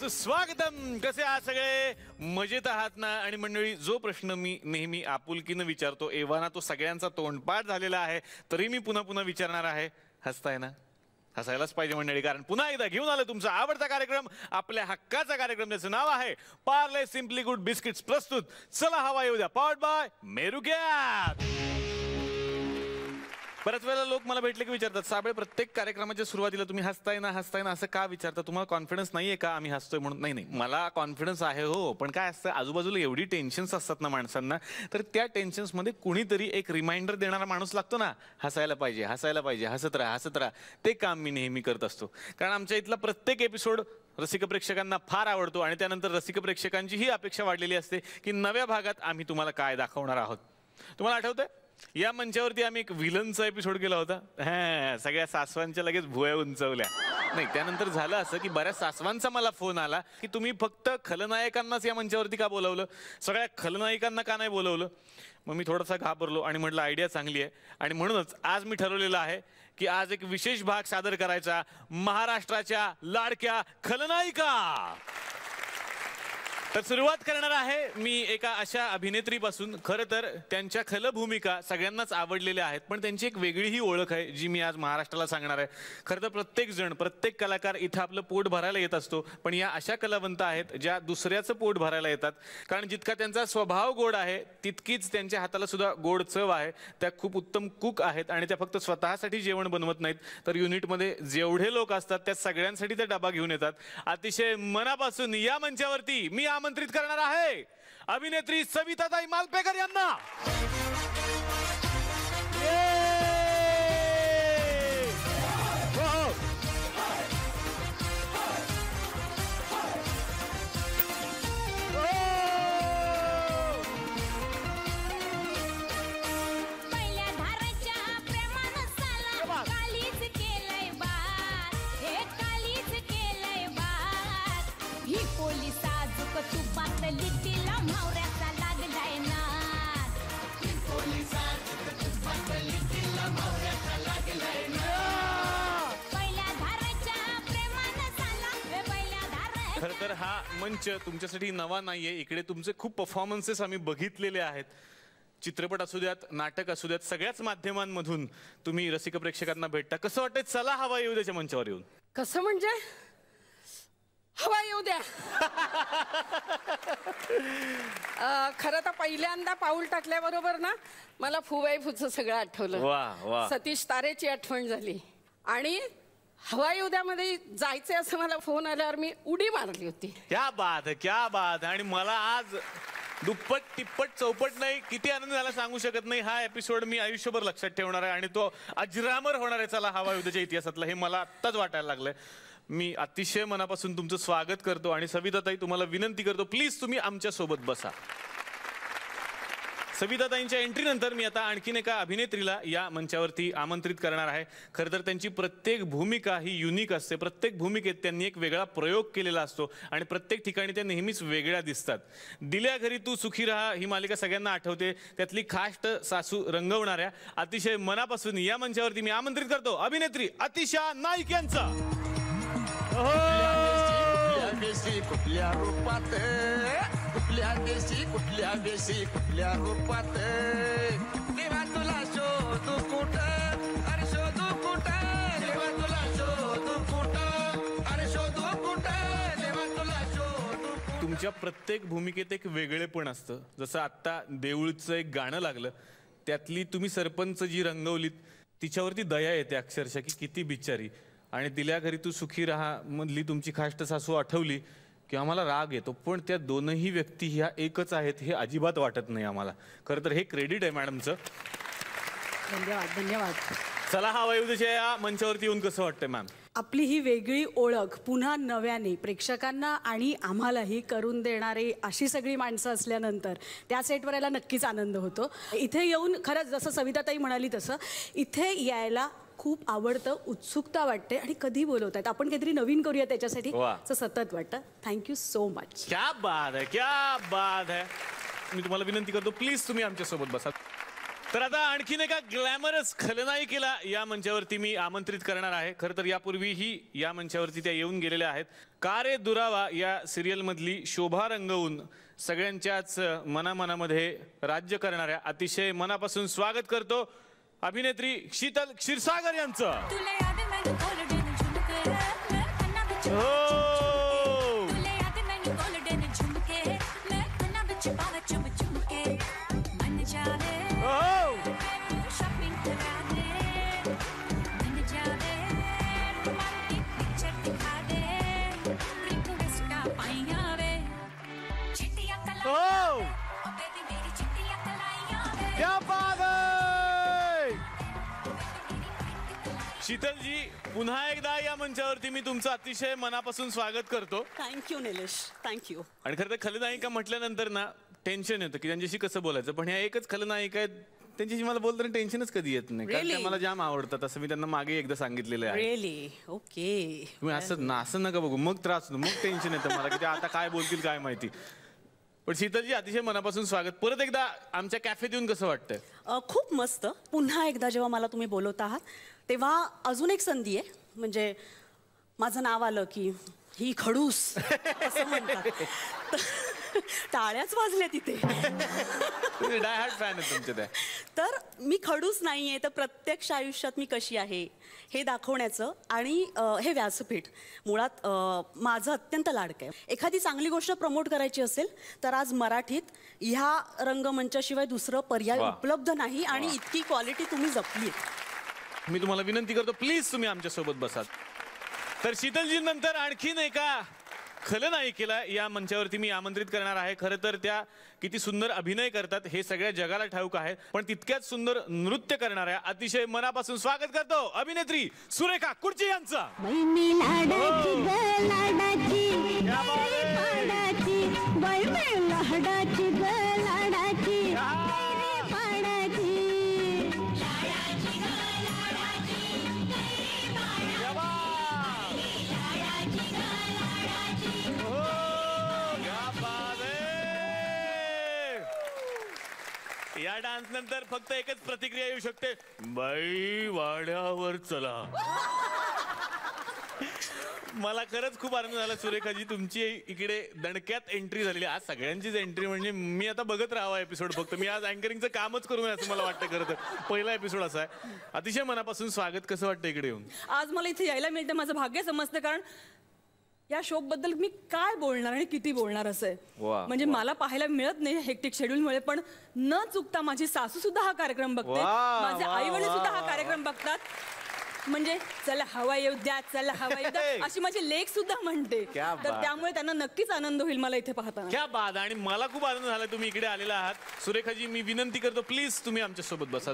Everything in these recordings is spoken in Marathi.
सुस्वागतम. कसे आहात सगळे? मजेत आहात ना? आणि मंडळी, जो प्रश्न मी नेहमी आपुलकीनं विचारतो एव्हाना तो सगळ्यांचा तोंडपाठ झालेला आहे, तरी मी पुन्हा पुन्हा विचारणार आहे. हसताय ना? हसायलाच पाहिजे मंडळी, कारण पुन्हा एकदा घेऊन आलं तुमचा आवडता कार्यक्रम, आपल्या हक्काचा कार्यक्रम, ज्याचं नाव आहे पार्ले सिम्पली गुड बिस्किट्स प्रस्तुत चला हवा येऊ द्या, पॉवर्ड बाय मेरू कॅप. बऱ्याच वेळेला लोक मला भेटले की विचारतात, साबळे प्रत्येक कार्यक्रमाच्या सुरुवातीला तुम्ही हसताय ना असं का विचारता? तुम्हाला कॉन्फिडन्स नाहीये का आम्ही हसतोय म्हणून? नाही, मला कॉन्फिडन्स आहे हो, पण काय असतं, आजूबाजूला एवढी टेन्शन्स असतात ना माणसांना, तर त्या टेन्शन्समध्ये कुणीतरी एक रिमाइंडर देणारा माणूस लागतो ना, हसायला पाहिजे, हसत राहा. ते काम मी नेहमी करत असतो, कारण आमच्या इथला प्रत्येक एपिसोड रसिक प्रेक्षकांना फार आवडतो आणि त्यानंतर रसिक प्रेक्षकांची ही अपेक्षा वाढलेली असते की नव्या भागात आम्ही तुम्हाला काय दाखवणार आहोत. तुम्हाला आठवतंय, या मंचावरती आम्ही एक विलनचा एपिसोड केला होता. सगळ्या सासवांच्या लगेच भुवया उंचवल्या. नाही, त्यानंतर झालं असं की बऱ्याच सासवांचा मला फोन आला की तुम्ही फक्त खलनायकांनाच या मंचावरती का बोलावलं, सगळ्या खलनायकांना का नाही बोलावलं? मग मी थोडासा घाबरलो आणि म्हटलं आयडिया चांगली आहे, आणि म्हणूनच आज मी ठरवलेलं आहे की आज एक विशेष भाग सादर करायचा, महाराष्ट्राच्या लाडक्या खलनायिका. तर सुरुवात करणार आहे मी एका अशा अभिनेत्रीपासून. खरं तर त्यांच्या खलभूमिका सगळ्यांनाच आवडलेल्या आहेत, पण त्यांची एक वेगळी ही ओळख आहे जी मी आज महाराष्ट्राला सांगणार आहे. खरं तर प्रत्येक कलाकार इथं आपलं पोट भरायला येत असतो, पण या अशा कलावंत आहेत ज्या दुसऱ्याचं पोट भरायला येतात, कारण जितका त्यांचा स्वभाव गोड आहे तितकीच त्यांच्या हाताला सुद्धा गोड चव आहे. त्या खूप उत्तम कुक आहेत आणि त्या फक्त स्वतःसाठी जेवण बनवत नाहीत, तर युनिटमध्ये जेवढे लोक असतात त्या सगळ्यांसाठी त्या डबा घेऊन येतात. अतिशय मनापासून या मंचावरती मी आमंत्रित करणार आहे अभिनेत्री सविताताई मालपेकर यांना. खरं तर हा मंच तुमच्यासाठी नवा नाहीये. इकडे तुमचे खूप परफॉर्मन्सेस आम्ही बघितलेले आहेत. चित्रपट असू द्यात, नाटक असू द्यात, सगळ्याच माध्यमांमधून तुम्ही रसिक प्रेक्षकांना भेटता. कसं वाटतंय चला हवा येऊ द्याच्या मंचावर येऊन? कसं म्हणजे हवा येऊ द्या? खरं तर पहिल्यांदा पाऊल टाकल्याबरोबर ना मला फुबाई फुचं सगळं आठवलं. वा. सतीश तारेची आठवण झाली आणि हवा येऊ द्यामध्ये जायचे असं मला फोन आल्यावर मी उडी मारली होती. क्या बात. आणि मला आज दुप्पट तिप्पट चौपट नाही, किती आनंद झाला सांगू शकत नाही. हा एपिसोड मी आयुष्यभर लक्षात ठेवणार आहे आणि तो अजरामर होणार आहे चला हवा येऊ द्याच्या इतिहासातला, हे मला आत्ताच वाटायला लागलंय. मी अतिशय मनापासून तुमचं स्वागत करतो आणि सविताताई तुम्हाला विनंती करतो, प्लीज तुम्ही आमच्या सोबत बसा. सविताताईंच्या एंट्री नंतर मी आता आणखीन एका अभिनेत्रीला या मंचावरती आमंत्रित करणार आहे. खरं तर त्यांची प्रत्येक भूमिका ही युनिक असते. प्रत्येक भूमिकेत त्यांनी एक वेगळा प्रयोग केलेला असतो आणि प्रत्येक ठिकाणी त्या नेहमीच वेगळ्या दिसतात. दिल्या घरी तू सुखी राहा ही मालिका सगळ्यांना आठवते. त्यातली खाष्ट सासू रंगवणाऱ्या अतिशय मनापासून या मंचावरती मी आमंत्रित करतो अभिनेत्री अतिशा नाईक यांचा. कुठल्या रूपात, कुठल्या देशी, कुठल्या देशी, कुठल्या रूपात देवा तुला शोधू कुठं, अरे शोधू कुठं, देवा तुला शोधू कुठं, अरे शोधू कुठं, देवा तुला शोधू. तुमच्या प्रत्येक भूमिकेत एक वेगळेपण असतं. जसं आत्ता देऊळचं एक गाणं लागलं, त्यातली तुम्ही सरपंच जी रंगवलीत तिच्यावरती दया येते अक्षरशः की किती बिचारी. आणि दिल्या घरी तू सुखी राहा मधली तुमची खाष्ट सासू आठवली की आम्हाला राग येतो, पण त्या दोनही व्यक्ती ह्या एकच आहेत हे अजिबात वाटत नाही आम्हाला. खरं तर हे क्रेडिट आहे मॅडमचं. धन्यवाद. चला हवा येऊ द्याच्या या मंचावरती येऊन कसं वाटतंय मॅम? आपली ही वेगळी ओळख पुन्हा नव्याने प्रेक्षकांना आणि आम्हालाही करून देणारी अशी सगळी माणसं असल्यानंतर त्या सेटवर यायला नक्कीच आनंद होतो. इथे येऊन खरंच जसं सविताताई म्हणाली तसं इथे यायला खूप आवडतं, उत्सुकता वाटते आणि कधी बोलवतात आपण काहीतरी नवीन करूया त्याच्यासाठी असं सतत वाटतं. Thank you so much. क्या बात है. मी तुम्हाला विनंती करतो प्लीज तुम्ही आमच्यासोबत बसा. तर आता आणखीन एका ग्लॅमरस खलनायिकेला या मंचावरती मी आमंत्रित करणार आहे. खरं तर यापूर्वीही या मंचावरती त्या येऊन गेलेल्या आहेत. का रे दुरावा या सिरियल मधली शोभा रंगवून सगळ्यांच्याच मनामध्ये राज्य करणाऱ्या अतिशय मनापासून स्वागत करतो अभिनेत्री शीतल क्षीरसागर यांचं. क्या बात है! शीतलजी, पुन्हा एकदा या मंचावरती मी तुमचं अतिशय मनापासून स्वागत करतो. Thank you Nilesh, thank you. आणि खरं तर खलनायिका म्हटल्यानंतर ना टेन्शन येतं की त्यांच्याशी कसं बोलायचं, पण ह्या एकच खलनायिका आहेत त्यांच्याशी मला बोलताना टेन्शनच कधी येत नाही. कारण त्या मला जाम आवडतात असं मी त्यांना मागे एकदा सांगितलेलं आहे. Really okay. तुम्ही असं नका बघू, मग त्रास होतो, मग टेन्शन येतं मला की ते आता काय बोलतील काय माहिती. पण शीतलजी अतिशय मनापासून स्वागत. परत एकदा आमच्या कॅफेत येऊन कसं वाटतंय? खूप मस्त. पुन्हा एकदा जेव्हा मला तुम्ही बोलवत आहात तेव्हा अजून एक संधी आहे. म्हणजे माझं नाव आलं की ही खडूस असं म्हणतात. टाळ्याच वाजल्या तिथे. डाय हार्ट फॅन आहे तुमचे त्या. तर मी खडूस नाहीये, तर प्रत्यक्ष आयुष्यात मी कशी आहे हे दाखवण्याचं आणि हे व्यासपीठ मुळात माझं अत्यंत लाडकं आहे. एखादी चांगली गोष्ट प्रमोट करायची असेल तर आज मराठीत ह्या रंगमंचाशिवाय दुसरं पर्याय उपलब्ध नाही आणि इतकी क्वालिटी तुम्ही जपली. मी तुम्हाला विनंती करतो प्लीज तुम्ही आमच्या सोबत बसा. तर शीतलजी नंतर आणखीन एका खलनायिकेला या मंचावरती मी आमंत्रित करणार आहे. खरं तर त्या किती सुंदर अभिनय करतात हे सगळ्या जगाला ठाऊक आहे, पण तितक्याच सुंदर नृत्य करणाऱ्या अतिशय मनापासून स्वागत करतो अभिनेत्री सुरेखा कुडची यांचं. या डान्स नंतर फक्त एकच प्रतिक्रिया येऊ शकते, बाई वाड्यावर चला. मला खरंच खूप आनंद झाला सुरेखाजी, तुमची इकडे दणक्यात एंट्री झालेली. आज सगळ्यांचीच एंट्री म्हणजे मी आता बघत राहावा एपिसोड. फक्त मी आज अँकरिंगचं कामच करू नये असं मला वाटतं. खरं तर पहिला एपिसोड असा आहे. अतिशय मनापासून स्वागत. कसं वाटतं इकडे येऊन? आज मला इथे यायला मिळतं माझं भाग्य समजतं, कारण या शो बद्दल मी काय बोलणार आणि किती बोलणार असं आहे. म्हणजे मला पाहायला मिळत नाही हेक्टिक शेड्यूलमुळे, पण न चुकता माझी सासू सुद्धा हा कार्यक्रम बघते, माझे आई वडील सुद्धा हा कार्यक्रम बघतात. म्हणजे चला हवा येऊ द्या, चला हवा येऊ द्या अशी माझी लेक सुद्धा म्हणते. तर त्यामुळे त्यांना नक्कीच आनंद होईल मला इथे पाहताना. क्या बात. आणि मला खूप आनंद झाला तुम्ही इकडे आलेला आहात. सुरेखाजी मी विनंती करतो प्लीज तुम्ही आमच्या सोबत बसा.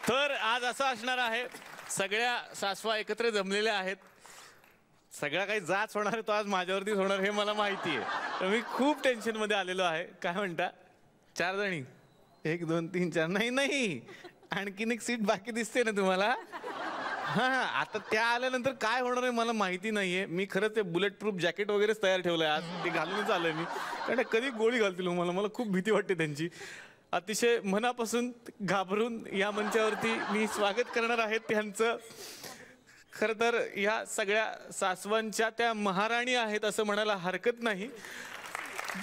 तर आज असं असणार आहे, सगळ्या सासवा एकत्र जमलेल्या आहेत. सगळा काही जाच होणार आहे तो आज माझ्यावरतीच होणार हे मला माहिती आहे. तर मी खूप टेन्शन मध्ये आलेलो आहे. काय म्हणता 4 जणी? 1 2 3 4 नाही आणखीन एक सीट बाकी दिसते ना तुम्हाला? हा आता त्या आल्यानंतर काय होणार आहे मला माहिती नाहीये. मी खरंच ते बुलेट प्रूफ जॅकेट वगैरेच तयार ठेवलंय आज, ते घालूनच आलोय मी. कारण कधी गोळी घालतील मला खूप भीती वाटते त्यांची. अतिशय मनापासून घाबरून या मंचावरती मी स्वागत करणार आहे त्यांचं. खरं तर ह्या सगळ्या सासवांच्या त्या महाराणी आहेत असं म्हणायला हरकत नाही.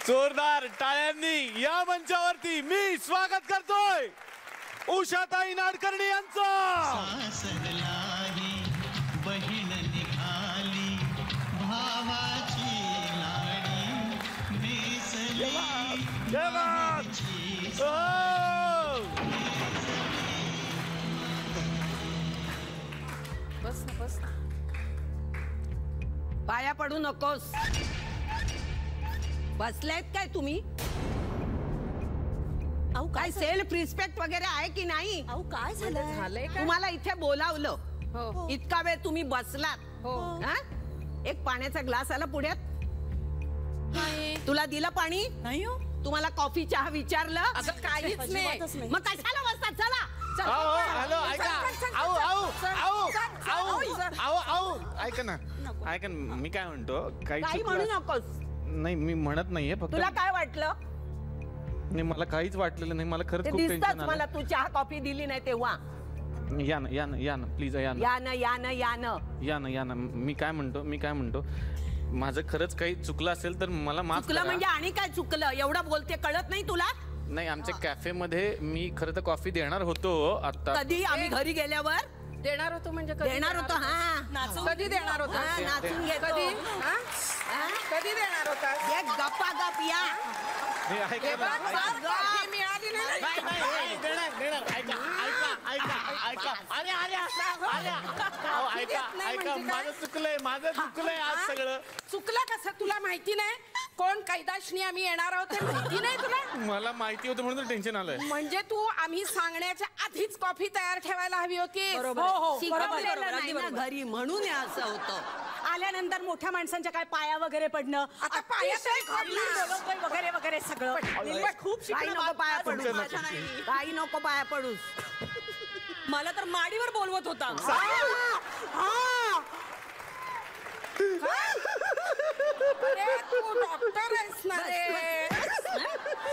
जोरदार टाळ्यांनी या मंचावरती मी स्वागत करतोय उषाताई नाडकर्णी यांचं. बहीण निघाली भावाची लाडी नेसली. बस ना बस. पाया पडू नकोस. बसलेत काय तुम्ही? अहो काय सेल्फ रिस्पेक्ट वगैरे आहे की नाही? अहो काय झालंय? तुम्हाला इथे बोलावलं, हो. इतका वेळ तुम्ही बसलात. हा? एक पाण्याचा ग्लास आला पुढ्यात, तुला दिलं पाणी नाही हो. तुम्हाला कॉफी चहा विचारलं? असं काहीच अजिबातच नाही. मग कशाला बसतात? चला हॅलो ऐका ना मी काय म्हणतो काही म्हणू नकोस. नाही मी म्हणत नाहीये, फक्त तुला काय वाटलं? नाही मला काहीच वाटलेलं नाही, मला खरंच ते खूप दिसतच टेन्शन मला आलं. तू चहा कॉफी दिली नाही तेव्हा. या ना प्लीज या ना यानं यानं यानं या ना मी काय म्हणतो माझं खरंच काही चुकलं असेल तर मला माफ चुकलं करा. म्हणजे आणि काय चुकलं? एवढं बोलते कळत नाही तुला? नाही आमच्या कॅफेमध्ये मी खरं तर कॉफी देणार होतो आता. कधी आम्ही घरी गेल्यावर देणार होतो म्हणजे कधी देणार होतो. हा कधी देणार होता? हा, नाचून घेतो. कधी? हा? कधी देणार होता? ये गप्पा गप या. हे ऐका ना, ऐका. मिळाली नाही. नाही, नाही, देणार. ऐका. अरे, ऐका. माझं चुकलंय आज सगळं. चुकलं कसं तुला माहिती नाही? कोण कैदाशनी आम्ही येणार आहोत ते माहिती नाही तुला? मला माहिती होतं म्हणून टेन्शन आलंय. म्हणजे तू आम्ही सांगण्याच्या आधीच कॉफी तयार ठेवायला हवी होती. शिकवलेलं नाही ना घरी म्हणून हे असं होतं. आल्यानंतर मोठ्या माणसांच्या काय पाया वगैरे पडणं, आता पाया वगैरे वगैरे सगळं खूप काही नको पाया पडू. तुमच्या नको. काही नको पाया पडूस. मला तर माडीवर बोलवत होता. अरे तू डॉक्टर आहेस ना रे.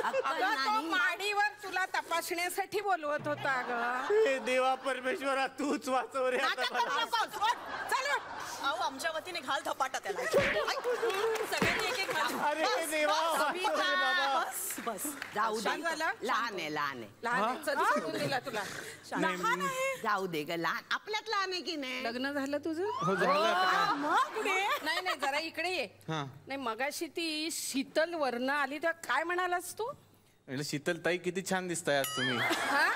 अक्कल अगं, तो नाही. माडीवर तुला तपासण्यासाठी बोलवत होता ग. हे देवा परमेश्वरा तूच वाचव रे आता नाटक मला. करू नकोस. चल अहो आमच्या वतीने घाल धपाटा त्याला. सगळ्यांनी एक एक घाल. अरे हे देवा वाचव रे बाबा. बस बस. जाऊ दे. शांत झाला? लहान आहे लहान आहे. लहान कधी सोडून दिला तुला? लहान आहे. जाऊ दे ग लहान. आपल्यात लहान आहे की नाही? लग्न झालं तुझं? हो झालं आता काय? मग पुढे नाही नाही जरा इकडे ये. हा. नाही मगाशी ती शीतल वर्ण आली तेव्हा काय म्हणालास तू? म्हटलं शीतल ताई किती छान दिसताय आज तुम्ही. हा?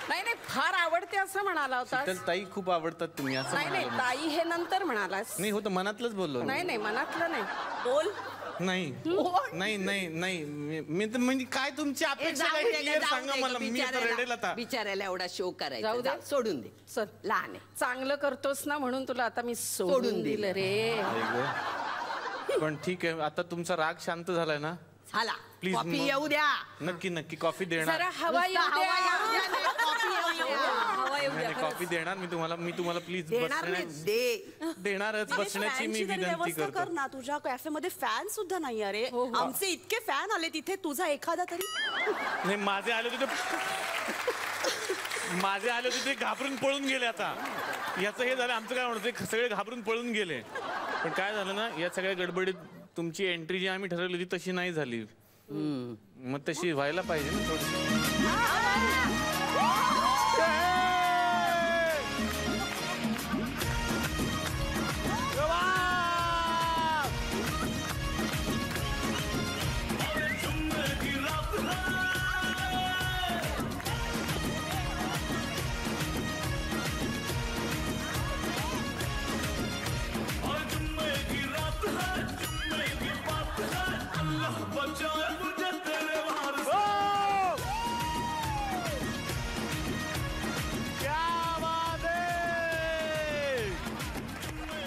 नाही नाही फार आवडते असं म्हणाला होता. शीतल ताई खूप आवडतात तुम्ही असं नाही नाही म्हणाले. ताई हे नंतर म्हणालास. नाही होतं मनातलंच बोललो. नाही नाही मनातलं नाही. बोल. नाही मी तर म्हणजे काय तुमची ए, अपेक्षा जाऊ काय दे ग, क्लिअर जाऊ सांगा दे ग, मला. मी आता रडेल आता. बिचाऱ्याला एवढा शो करायचा. जाऊ दे. जा, सोडून दे. चल लहान आहे. चांगलं करतोस ना म्हणून तुला आता मी सोडून सोडून दिलं रे. आई गं. पण ठीक आहे आता तुमचा राग शांत झालाय ना. झाला. Please, coffee mug. येऊ द्या. नक्की कॉफी देणार. जरा हवा येऊ नुसतं हवा येऊ द्या. द्या, नाही, कॉफी येऊ द्या. हवा येऊ द्या. नाही, कॉफी देणार मी तुम्हाला प्लीज देणार नाही दे. देणारच बसण्याची मी फॅनची तरी विनंती व्यवस्था कर करतो. ना. तुझ्या कॅफेमध्ये फॅन सुद्धा नाही अरे. आमचे इतके फॅन आले तिथे, तुझा एखादा तरी. नाही माझे आले होते घाबरून पळून गेले. आता याचं हे झालं आमचं काय म्हणतो सगळे घाबरून पळून गेले. पण काय झालं ना या सगळ्या गडबडीत तुमची एंट्री जी आम्ही ठरवली होती तशी नाही झाली. मग तशी व्हायला पाहिजे ना थोडी.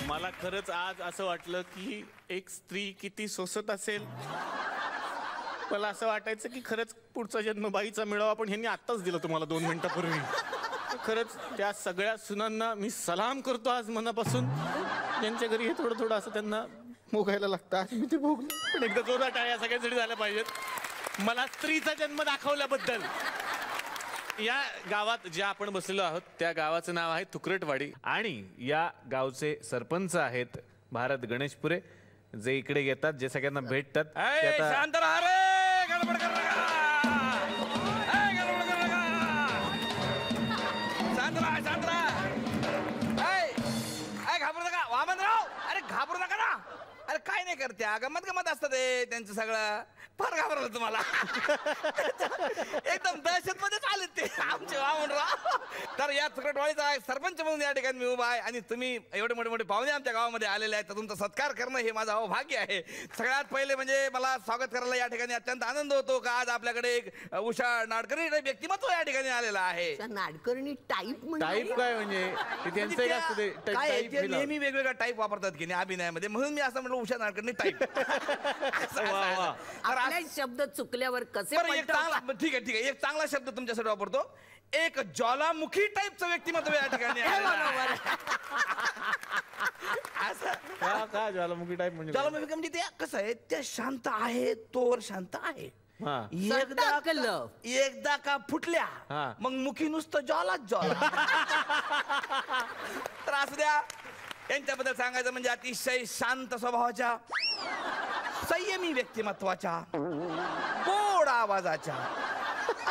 मला खरंच आज असं वाटलं की एक स्त्री किती सोसत असेल. मला असं वाटायचं की खरंच पुढचा जन्म बाईचा मिळावा, पण ह्यांनी आत्ताच दिलं तुम्हाला 2 मिनिटापूर्वी. खरंच त्या सगळ्या सुनांना मी सलाम करतो आज मनापासून. ज्यांच्या घरी हे थोडं असं त्यांना भोगायला लागतं. आज मी ते भोगलो. पण एकदा जोरदार टाळ्या सगळ्यांसाठी झाल्या पाहिजेत मला स्त्रीचा जन्म दाखवल्याबद्दल. या गावात ज्या आपण बसलेलो आहोत त्या गावाचं नाव आहे तुकरटवाडी आणि या गावचे सरपंच आहेत भारत गणेशपुरे, जे इकडे येतात, जे सगळ्यांना भेटतात. ते आता- शांत राहा रे, गडबड करू नका. गडबड करू नका. शांत राहा. घाबरू नका वामनराव. अरे घाबरू नका ना. अरे काय नाही करत्या, गमत असतं ते त्यांचं सगळं. फार घाबरलं तुम्हाला. एकदम दहशत मध्येच आले ते आमचे वामनराव. तर या तुकरटवाडीचा सरपंच म्हणून या ठिकाणी मी उभा आहे आणि तुम्ही एवढे मोठे पाहुणे आमच्या गावामध्ये आलेले आहेत, तर तुमचा सत्कार करणं हे माझं अवभाग्य आहे. सगळ्यात पहिले म्हणजे मला स्वागत करायला या ठिकाणी अत्यंत आनंद होतो का आज आपल्याकडे एक उषा नाडकर्णी व्यक्तिमत्व या ठिकाणी आलेलं आहे. नाडकर्णी टाईप टाईप काय म्हणजे ते त्यांचं एक असतं ते काय टाईप आहे, ते feel नेहमी वेगवेगळा टाईप वापरतात की नाही अभिनयामध्ये, म्हणून मी असं म्हटलं उषा नाडकर्णी टाईप. आपले शब्द चुकल्यावर कसे बरं, एक पलटवतात? चांगला ठीक आहे एक चांगला शब्द तुमच्यासाठी वापरतो. एक ज्वालामुखी टाईपचं व्यक्तिमत्व या ठिकाणी बरोबर. का ज्वालामुखी टाईप म्हणजे ज्वालामुखी म्हणजे ते कसं आहे, त्या शांत आहे तोवर शांत आहे. हा. एकदा का फुटल्या हा. मग मुखी नुसतं जॉलाच जॉला. तर असू द्या, यांच्याबद्दल सांगायचं म्हणजे अतिशय शांत स्वभावाच्या, संयमी व्यक्तिमत्वाच्या, गोड आवाजाच्या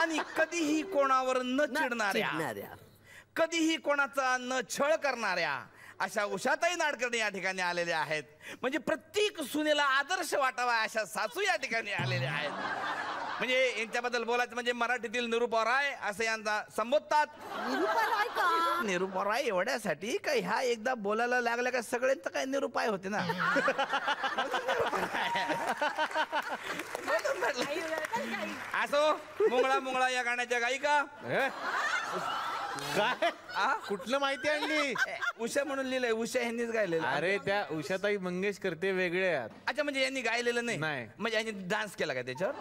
आणि कधीही कोणावर न चिडणाऱ्या, कधीही कोणाचा न छळ करणाऱ्या अशा उषाताई नाडकर्णी या ठिकाणी आलेल्या आहेत. म्हणजे प्रत्येक सुनेला आदर्श वाटावा अशा सासू या ठिकाणी आलेल्या आहेत. म्हणजे यांच्याबद्दल बोलायचं म्हणजे मराठीतील निरूपा राय असं यांना संबोधतात. निरूपा राय एवढ्यासाठी का ह्या एकदा बोलायला लागल्या का सगळ्यांचं काय निरूपाय होते ना. असो, मुंगळा मुंगळा या गाण्याच्या गायिका. काय कुठलं माहिती आणली? उषा म्हणून लिहिलंय, उषा यांनीच गायलेलं. अरे त्या उषाताई मंगेशकर ते वेगळे आहेत. अच्छा, म्हणजे यांनी गायलेलं नाही? नाही. म्हणजे यांनी डान्स केला का त्याच्यावर?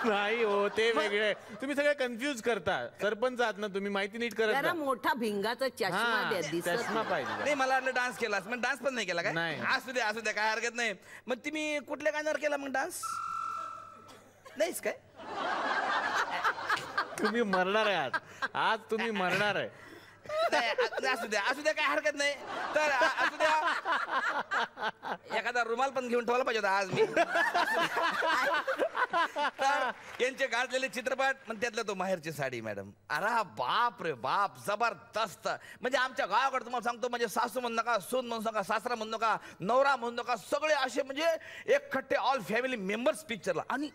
नाही हो, ते वेगळे. तुम्ही सगळे कन्फ्युज करता. सरपंच आहात ना तुम्ही, माहिती नीट करत जरा जा. मोठा भिंगाचा चष्मा द्या, दिसत चष्मा पाहिजे. नाही, मला वाटलं डान्स केला, मग डान्स पण नाही केला काय? नाही. असू द्या असू द्या, काय हरकत नाही. मग तुम्ही कुठल्या गाण्यावर केला मग डान्स? नाहीच काय? तुम्ही मरणार आहात आज, तुम्ही मरणार आहे. नाही, असू द्या असू द्या, काय हरकत नाही. तर असू द्या, एखादा रुमाल पण घेऊन ठेवला पाहिजे होता आज मी. तर यांचे गाजलेले चित्रपट, पण त्यातला तो माहेरची साडी मॅडम, अरे बाप रे बाप, जबरदस्त. म्हणजे आमच्या गावाकडे तुम्हाला सांगतो, म्हणजे सासू म्हणू नका, सून म्हणू नका, सासरा म्हणू नका, नवरा म्हणू नका, सगळे असे म्हणजे एक खट्टे ऑल फॅमिली मेंबर्स पिक्चरला. आणि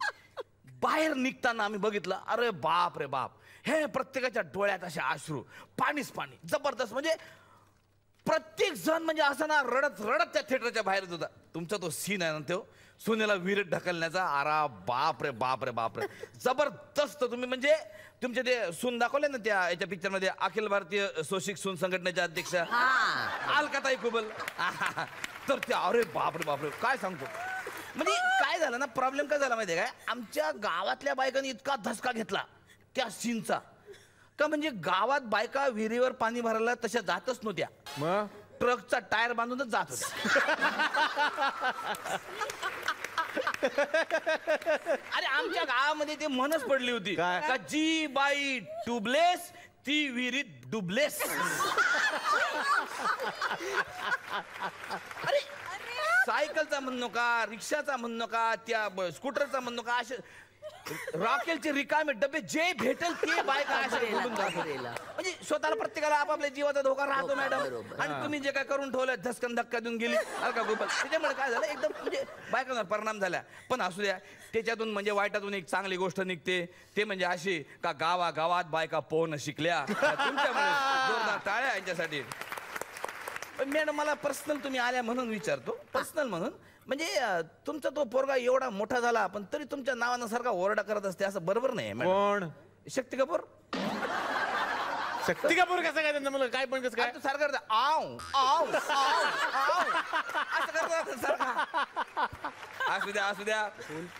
बाहेर निघताना आम्ही बघितलं, अरे बाप रे बाप, हे प्रत्येकाच्या डोळ्यात असे अश्रू, पाणीच पाणी, जबरदस्त. म्हणजे प्रत्येक जण म्हणजे असं ना रडत रडत त्या थिएटरच्या बाहेर होता. तुमचा तो सीन आहे ना, तो सुनेला विहिरीत ढकलण्याचा, अरे बाप रे बाप रे बाप रे, जबरदस्त. तुम्ही म्हणजे तुमचे ते सून दाखवले ना त्या याच्या पिक्चर मध्ये, अखिल भारतीय सोशिक सून संघटनेच्या अध्यक्ष अलकाताई कुबल. तर ते अरे बाप रे बाप रे, काय सांगतो. म्हणजे काय झालं ना, प्रॉब्लेम काय झाला माहितीये काय, आमच्या गावातल्या बायकांनी इतका धसका घेतला त्या सीनचा का, म्हणजे गावात बायका विहिरीवर पाणी भरायला तशा जातच नव्हत्या. मग ट्रकचा टायर बांधूनच जात होत्या. अरे आमच्या गावामध्ये ते म्हणच पडली होती काय? का, जी बाई ट्यूबलेस ती विहिरीत डुबलेस. अरे सायकलचा म्हणू नका, रिक्षाचा म्हणू नका, त्या स्कूटरचा म्हणू नका, असे रॉकेलचे रिकामे डबे जे भेटेल ते बायका असे बोलून जात होते. म्हणजे स्वतःला प्रत्येकाला आपापल्या जीवाचा धोका राहतो मॅडम. आणि तुम्ही जे काय करून ठेवलं, धसकन धक्का देऊन गेली अलका गोपाल, त्याच्यामुळे काय झालं, एकदम म्हणजे बायकांवर परिणाम झाला. पण असू द्या, त्याच्यातून म्हणजे वाईटातून एक चांगली गोष्ट निघते, ते म्हणजे अशी का गावागावात बायका पोहणं शिकल्या. तुमच्यामुळे जोरदार टाळ्या यांच्यासाठी. पण मॅडम, मला पर्सनल तुम्ही आल्या म्हणून विचारतो, पर्सनल म्हणून, म्हणजे तुमचा तो पोरगा एवढा मोठा झाला पण तरी तुमच्या नावानं सारखा ओरडा करत असते, असं बरोबर नाही मॅडम. कोण? शक्ती कपूर. शक्ती कपूर कसं काय त्यांना, मला काय पण कसं काय? सारखं करता आव आव आव असं करतात सारखा. असू द्या असू द्या,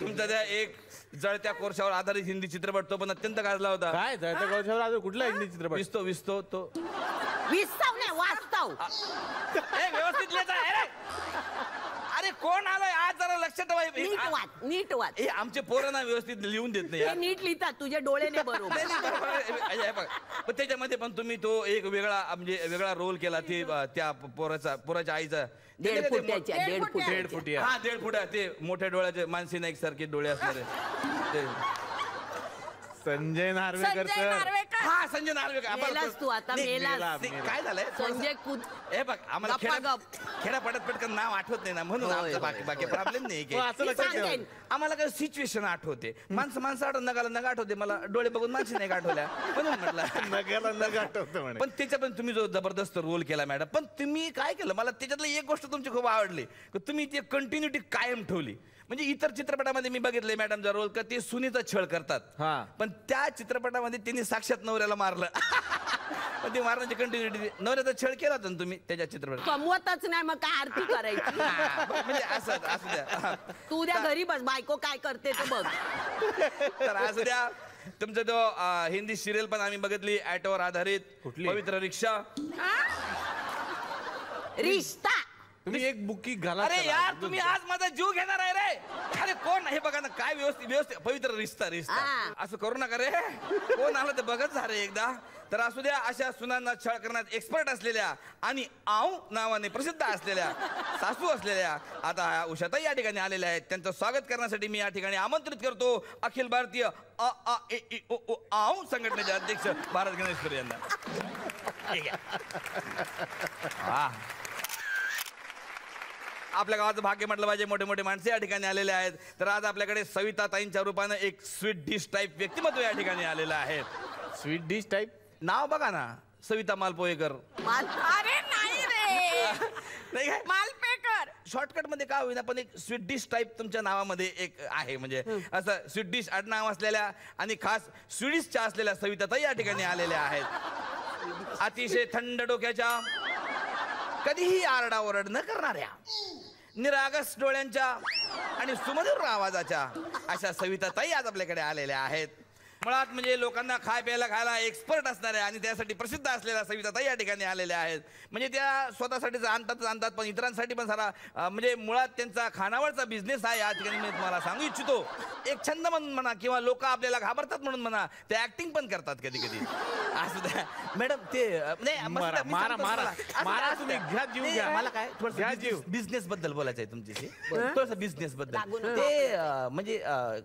तुमचा त्या एक जळत्या कोळशावर आधारित हिंदी चित्रपट, तो पण अत्यंत गाजला होता. काय जळत्या कोळशावर आधारित कुठला हिंदी चित्रपट? विस्तो विस्तो, तो विस्तव नाही, वास्तव. व्यवस्थित लिहायचं आहे रे. अरे कोण आलाय आज, जरा लक्ष ठेवा. नीट वाच, नीट वाच. आमचे पोरं ना व्यवस्थित लिहून देत नाही हे यार. नीट लिहितात, तुझ्या डोळ्याने बरोबर. नाही, नाही, बरोबर आहे. हे बघा, पण त्याच्यामध्ये पण तुम्ही तो एक वेगळा म्हणजे वेगळा रोल केला, ते त्या पोराच्या आईचा. 1.5 फुटाच्या, 1.5 फुट. 1.5 फुटी. हा 1.5 फुट, ते मोठ्या डोळ्याचे मानसी नाईक सारखे डोळे असणारे ते. संजय नार्वेकर. हा संजय नार्वेकर. मेलास तू आता, मेलास. काय झालंय संजय कुद. हे बघ, आम्हाला गप्पा खेडा पडत पटकन नाव आठवत नाही ना, म्हणून आमचं बाकी प्रॉब्लेम नाही हो, असं लक्षात ठेवा. आम्हाला काही सिच्युएशन आठवते. माणसं आठवत, नगाला नग आठवते. मला डोळे बघून माणशी नाही आठवल्या म्हणून म्हटलं नगाला नग आठवतं म्हणे. पण त्याच्या पण तुम्ही जो जबरदस्त रोल केला मॅडम, पण तुम्ही काय केलं, मला त्याच्यातली एक गोष्ट तुमची खूप आवडली, तुम्ही ती कंटिन्युटी कायम ठेवली. म्हणजे इतर चित्रपटामध्ये मी बघितले मॅडमचा रोल का ते सुनीचा छळ करतात, पण त्या चित्रपटामध्ये त्यांनी साक्षात नवऱ्याला मारलं. पण ते मारण्याची कंटिन्युटी, नवऱ्याचा छळ केला होता ना तुम्ही त्याच्या चित्रपटात. कमवतच नाही, मग काय आरती करायची. म्हणजे असं असू द्या, तू उद्या घरी बस, बायको काय करते ते बघ. तर असू द्या. तुमचं तो हिंदी सिरियल पण आम्ही बघितली, ऍटोवर आधारित, कुठली? पवित्र रिक्षा. रिश्ता. तुम्ही एक बुकी घाला. अरे त्याला. यार तुम्ही आज माझा जीव घेणार आहे रे. अरे कोण हे बघा ना काय व्यवस्थित पवित्र रिश्ता असं करू नका रे. कोण आलं ते बघत जा रे एकदा. तर असू द्या अशा सुनांना छळ करण्यात एक्सपर्ट असलेल्या आणि आऊ नावाने प्रसिद्ध असलेल्या सासू असलेल्या आता उषाताई या ठिकाणी आलेल्या आहेत. त्यांचं स्वागत करण्यासाठी मी या ठिकाणी आमंत्रित करतो अखिल भारतीय आऊ संघटनेचे अध्यक्ष भारत गणेशकर यांना. ठीक आहे. आपल्या गावाचं भाग्य म्हटलं पाहिजे. मोठे मोठे माणसे या ठिकाणी आलेले आहेत. तर आज आपल्याकडे सविता ताईंच्या रूपानं एक स्वीट डिश टाईप व्यक्तिमत्व या ठिकाणी आलेलं आहे. स्वीट डिश टाईप नाव बघा ना सविता मालपोहेकर. अरे नाही रे नाही काय मालपेकर. शॉर्टकट मध्ये काय होईना पण एक स्वीट डिश टाईप तुमच्या नावामध्ये एक आहे. म्हणजे असं स्वीट डिश आडनाव असलेल्या आणि खास स्वीडिशच्या असलेल्या सविता ताई या ठिकाणी आलेल्या आहेत. अतिशय थंड डोक्याच्या कधीही आरडाओरड न करणाऱ्या निरागस डोळ्यांच्या आणि सुमधुर आवाजाच्या अशा सविता ताई आज आपल्याकडे आलेल्या आहेत. मुळात म्हणजे लोकांना खायला एक्सपर्ट असणाऱ्या आणि त्यासाठी प्रसिद्ध असलेल्या सविता ताई या ठिकाणी आलेल्या आहेत. म्हणजे त्या स्वतःसाठी आणतात पण इतरांसाठी पण सारा म्हणजे मुळात त्यांचा खानावळचा बिझनेस आहे. या ठिकाणी मी तुम्हाला सांगू इच्छितो. एक छंद म्हणून म्हणा किंवा लोक आपल्याला घाबरतात म्हणून म्हणा ते ऍक्टिंग पण करतात कधी कधी. असू द्या मॅडम ते मारा तुम्ही घ्या जीव घ्या. मला काय घ्या जीव. थोडं बिझनेस बद्दल बोलायचं आहे तुमच्याशी. थोडंसं बिझनेस बद्दल ते म्हणजे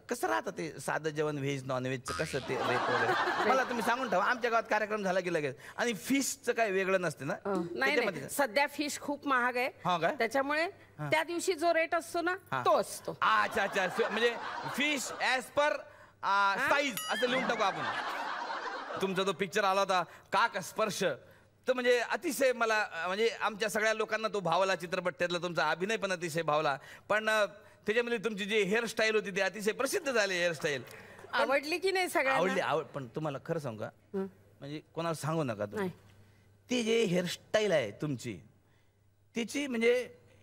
कसं राहतं ते साधं जेवण व्हेज नॉन व्हेजचं कसं ते रेट वगैरे मला तुम्ही सांगून ठेवा. आमच्या गावात कार्यक्रम झाला की लगेच. आणि फिशचं काय वेगळं नसते ना नाही सध्या फिश खूप महाग हा काय? आहे त्याच्यामुळे त्या दिवशी जो रेट असतो ना तो असतो. अच्छा अच्छा म्हणजे फिश ऍज पर साईज असं लिहून टाकू आपण. तुमचा तो पिक्चर आला होता काक स्पर्श तर म्हणजे अतिशय मला म्हणजे आमच्या सगळ्या लोकांना तो भावला चित्रपट. त्यातला तुमचा अभिनय पण अतिशय भावला. पण त्याच्यामध्ये तुमची जी हेअरस्टाईल होती ती अतिशय प्रसिद्ध झाली हेअरस्टाईल. आवडली की नाही सगळ्यांना? आवड पण तुम्हाला खरं सांगू का म्हणजे कोणाला सांगू नका तुम्ही. ती जे हेअरस्टाईल आहे तुमची तिची म्हणजे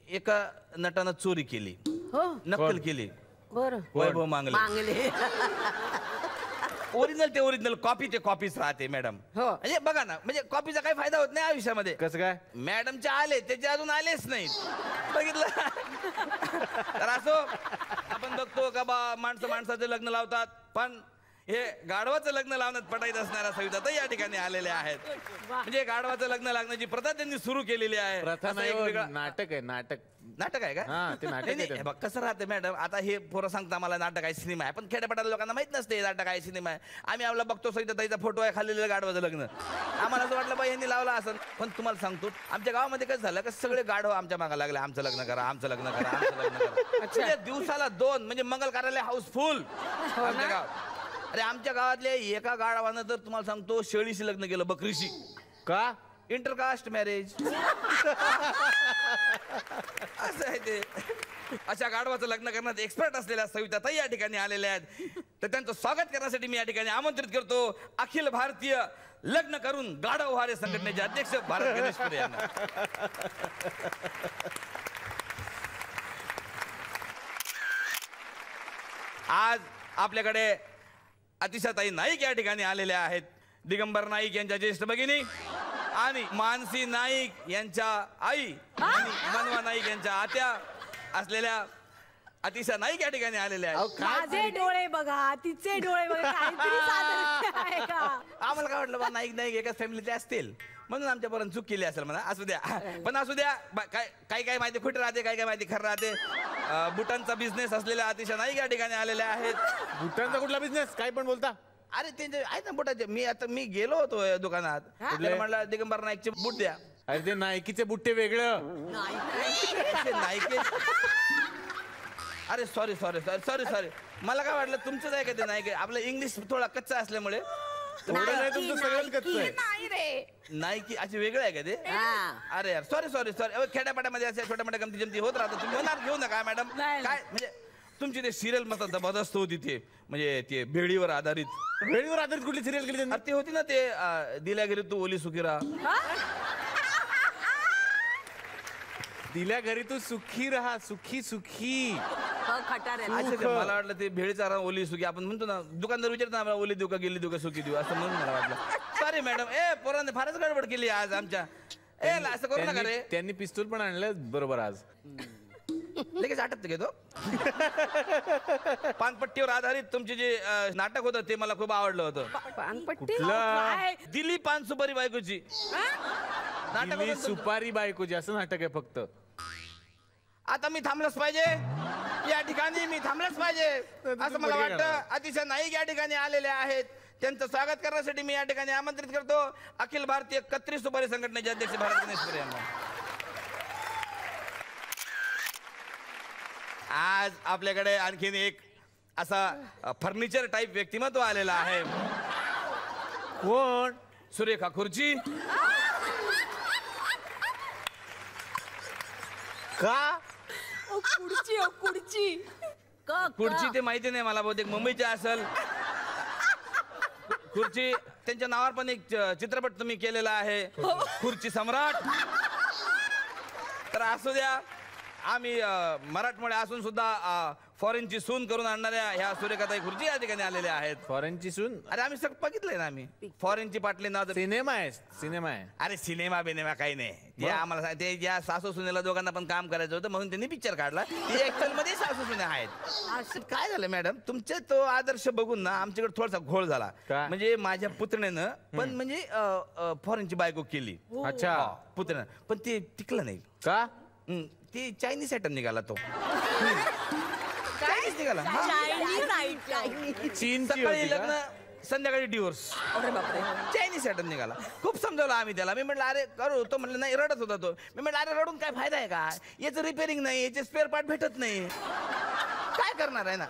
एका नटानं चोरी केली. हो नक्कल केली. बरं वैभव मांगले. मागले ओरिजिनल ते ओरिजिनल कॉपी ते कॉपीच राहते मॅडम. हो. म्हणजे बघा ना म्हणजे कॉपीचा काही फायदा होत नाही आयुष्यामध्ये. कसं काय? मॅडमचे आले त्याचे अजून आलेच नाहीत. बघितलं तर असो आपण बघतो का बा माणसाचे लग्न लावतात पण हे गाढवाचं लग्न लावण्यात पटाईत असणाऱ्या सविता ताई या ठिकाणी आलेल्या आहेत. म्हणजे गाढवाचं लग्न लागण्याची प्रथा त्यांनी सुरू केलेली आहे. प्रथा असं नाही एक हो, वेगळा- नाटक आहे नाटक. नाटक आहे का? हा, ते नाटक नाही, आहे नाही, हे बघ कसं राहते मॅडम आता हे पोरं सांगता मला नाटक आहे सिनेमा आहे पण खेड्यापाड्याला लोकांना माहित नसते हे नाटक आहे सिनेमा आहे. आम्ही आपला बघतो सविता ताईचा फोटो आहे खाल्लेलं गाढवाचं लग्न. आम्हाला असं वाटलं बाई यांनी लावला असं. पण तुम्हाला सांगतो आमच्या गावामध्ये कसं झालं का सगळे गाढव आमच्या मागा लागले आमचं लग्न करा आमचं लग्न करा आमचं लग्न करा. म्हणजे दिवसाला 2 म्हणजे मंगल कार्यालय हाऊसफुल आमच्या गावात. अरे आमच्या गावातल्या एका गाढवानं तर तुम्हाला सांगतो शेळीशी लग्न केलं बकरीशी. का? इंटरकास्ट मॅरेज असं आहे ते. अशा गाढवाचं लग्न करण्यात एक्सपर्ट असलेल्या सविता ताई या ठिकाणी आलेल्या आहेत. तर त्यांचं स्वागत करण्यासाठी मी या ठिकाणी आमंत्रित करतो अखिल भारतीय लग्न करून गाढव व्हारे संघटनेचे अध्यक्ष भारत गणेशकर यांना. आज आपल्याकडे अतिशाताई नाईक या ठिकाणी आलेल्या आहेत. दिगंबर नाईक यांच्या ज्येष्ठ भगिनी आणि मानसी नाईक यांच्या आई आणि मनवा नाईक यांच्या आत्या असलेल्या अतिशा नाईक या ठिकाणी आलेल्या आहेत. माझे डोळे बघा तिचे डोळे बघा काहीतरी साधन आहे का? आम्हाला काय वाटलं बा नाईक नाईक एकाच फॅमिलीचे असतील म्हणून आमच्यापर्यंत चूक केली असेल म्हणा. असू द्या पण असू द्या काय माहिती खोटी राहते काय माहिती खरं राहते. बुटांचा बिझनेस असलेल्या अतिशय नाईक या ठिकाणी आलेल्या आहेत. बुटांचा कुठला बिझनेस काय पण बोलता? अरे त्यांचे आहेत ना बुटाचे. मी गेलो होतो दुकानात म्हणलं दिगंबर नाईकचे बूट द्या. अरे ते नायकीचे बुट्टे वेगळं. नाईक अरे सॉरी मला काय वाटलं तुमचंच आहे का ते नाईक. आपलं इंग्लिश थोडा कच्चा असल्यामुळे थोडं नाही तुमचं सगळं कच्चं आहे. नाही रे नाईकी असे वेगळं आहे का ते? अरे यार सॉरी खेड्यापाड्यामध्ये असे छोट्या मोठ्या गमती जमती होत राहतात. तुम्ही होणार घेऊ नका मॅडम. काय म्हणजे तुमची ते सिरियल मस्त जबरदस्त होती ते म्हणजे ते भेळीवर आधारित. वेळीवर आधारित कुठली सिरियल केली त्यांनी? ती होती ना ते दिल्या घरी तू ओली सुकिरा. दिल्या घरी तू सुखी राहा सुखी सुखी. मला वाटलं ते भेळीचा ओली सुकी आपण म्हणतो ना दुकानदार विचारतो ना ओली देऊ का गेली देऊ का सुकी देऊ असं म्हणून मला वाटलं. सॉरी मॅडम पोरांनी फारच गडबड केली आज आमच्या. ए असं करू नका रे. त्यांनी पिस्तूल पण आणलं बरोबर आज. लगेच आटत घेतो. पानपट्टीवर आधारित तुमचे जे नाटक होतं ते मला खूप आवडलं होतं. पानपट्टी दिली पान सुपारी बायकोची नाटक दिली होतं तुमचं. सुपारी बायकोची असं नाटक आहे फक्त. आता मी थांबलंच पाहिजे या ठिकाणी, मी थांबलंच पाहिजे असं मला वाटतं. अतिशय नाईक या ठिकाणी आलेले आहेत. त्यांचं स्वागत करण्यासाठी मी या ठिकाणी आमंत्रित करतो अखिल भारतीय कत्री सुपारी संघटनेचे अध्यक्ष भारत गणेशपुरे यांना. आज आपल्याकडे आणखीन एक असा फर्निचर टाईप व्यक्तिमत्व आलेला आहे. कोण? सुरेखा खुर्ची. का? खुर्ची खुर्ची खुर्ची ते माहिती नाही मला, बहुतेक मुंबईची असेल खुर्ची. त्यांच्या नावावर पण एक चित्रपट तुम्ही केलेला आहे, खुर्ची सम्राट. तर असू द्या, आम्ही मराठमोळे असून सुद्धा फॉरेनची सून करून आणणाऱ्या ह्या सुरेखाताई खुर्ची या ठिकाणी आलेल्या आहेत. फॉरेनची सून? अरे आम्ही सगळं बघितलंय ना, आम्ही फॉरेनची पाटली नाव. सिनेमा आहे, सिनेमा आहे. अरे सिनेमा बिनेमा काही नाही. ते आम्हाला ते ज्या सासू सुनेला दोघांना पण काम करायचं होतं म्हणून त्यांनी पिक्चर काढला. ते ऍक्च्युअल मध्ये सासू सुने आहेत. असं काय झालं मॅडम, तुमचे तो आदर्श बघून ना आमच्याकडे थोडासा घोळ झाला. काय? म्हणजे माझ्या पुतण्यानं पण म्हणजे फॉरेनची बायको केली. अच्छा. पुतण्यानं पण ते टिकलं नाही. का? ते चायनीज आयटम निघाला तो. चायनीज निघाला. हा. चीनची सकाळी होती का? लग्न, संध्याकाळी डिवोर्स. चायनीज आयटम निघाला. खूप समजावलं आम्ही त्याला. मी म्हटलं अरे करू, तो म्हटलं नाही, रडत होता तो. मी म्हटलं अरे रडून काय फायदा आहे का, याचं रिपेअरिंग नाही, याचे स्पेअर पार्ट भेटत नाही, काय करणार आहे ना.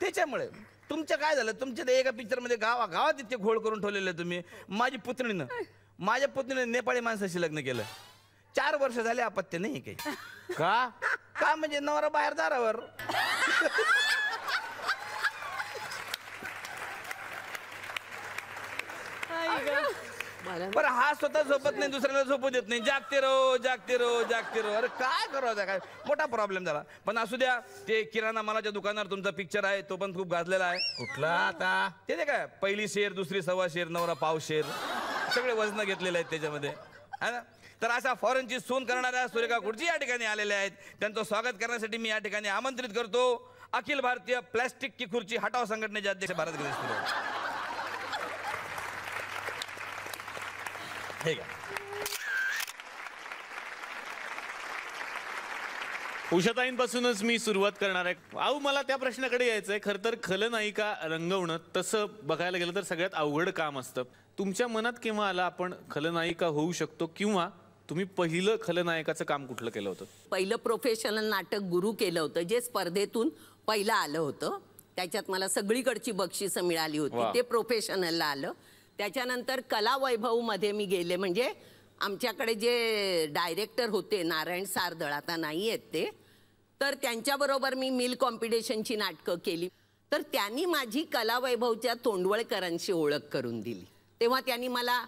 त्याच्यामुळे तुमचं काय झालं, तुमच्या ते एका पिक्चर मध्ये गावात इतके घोळ करून ठेवलेले तुम्ही. माझ्या पुतणीनं नेपाळी माणसाशी लग्न केलं. 4 वर्ष झाले अपत्य नाही काही. का म्हणजे नवरा बाहेर दारावर. बरं हा स्वतः झोपत नाही, दुसऱ्याला झोपू देत नाही. जागते रहो जागते रहो जागते रहो. अरे काय करावं, काय मोठा प्रॉब्लेम झाला. पण असू द्या, ते किराणा मालाच्या दुकानावर तुमचा पिक्चर आहे तो पण खूप गाजलेला आहे. कुठला आता? ते काय पहिली शेर, दुसरी सव्वा शेर, नवरा पाव शेर, सगळे वजन घेतलेले आहेत त्याच्यामध्ये, है ना. तर अशा फॉरेनची सून करणाऱ्या सुरेखा खुर्ची या ठिकाणी आलेल्या आहेत. त्यांचं स्वागत करण्यासाठी मी या ठिकाणी आमंत्रित करतो अखिल भारतीय प्लॅस्टिक की खुर्ची हटाव संघटनेचे अध्यक्ष भारत गणेशपुरे. हे घ्या. उषाताईंपासूनच मी सुरुवात करणार आहे. अहो मला त्या प्रश्नाकडे यायचंय. खरं तर खलनायिका रंगवणं तसं बघायला गेलं तर सगळ्यात अवघड काम असतं. तुमच्या मनात केव्हा आला आपण खलनायिका होऊ शकतो, किंवा तुम्ही पहिलं खलनायकाचं काम कुठलं केलं होतं? पहिलं प्रोफेशनल नाटक गुरु केलं होतं, जे स्पर्धेतून पहिलं आलं होतं. त्याच्यात मला सगळीकडची बक्षिसं मिळाली होती. वा. ते प्रोफेशनलला आलं. त्याच्यानंतर कला वैभवमध्ये मी गेले. म्हणजे आमच्याकडे जे डायरेक्टर होते नारायण सारदळ, आता नाही आहेत ते, तर त्यांच्याबरोबर मी मिल कॉम्पिटिशनची नाटकं केली. तर त्यांनी माझी कला वैभवच्या तोंडवळकरांशी ओळख करून दिली. तेव्हा त्यांनी मला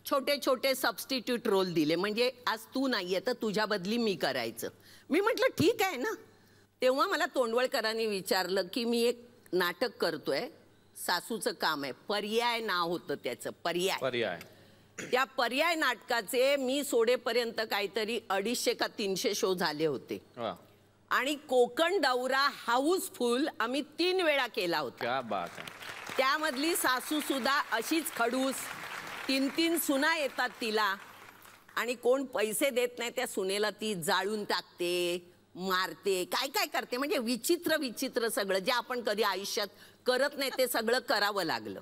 छोटे छोटे सबस्टिट्यूट रोल दिले. म्हणजे आज तू नाहीये तर तुझ्या बदली मी करायचं. मी म्हटलं ठीक आहे ना. तेव्हा मला तोंडवळकरांनी विचारलं की मी एक नाटक करतोय, सासूचं काम आहे, पर्याय नाव होतं त्याचं, पर्याय. त्या पर्याय नाटकाचे मी सोडेपर्यंत काहीतरी 250 का 300 शो झाले होते. आणि कोकण दौरा हाऊसफुल आम्ही 3 वेळा केला होता. क्या बात आहे. त्यामधली सासू सुद्धा अशीच खडूस. 3 सुना येतात तिला, आणि कोण पैसे देत नाही त्या सुनेला ती जाळून टाकते, मारते, काय काय करते. म्हणजे विचित्र विचित्र सगळं, जे आपण कधी आयुष्यात करत नाही ते सगळं करावं लागलं.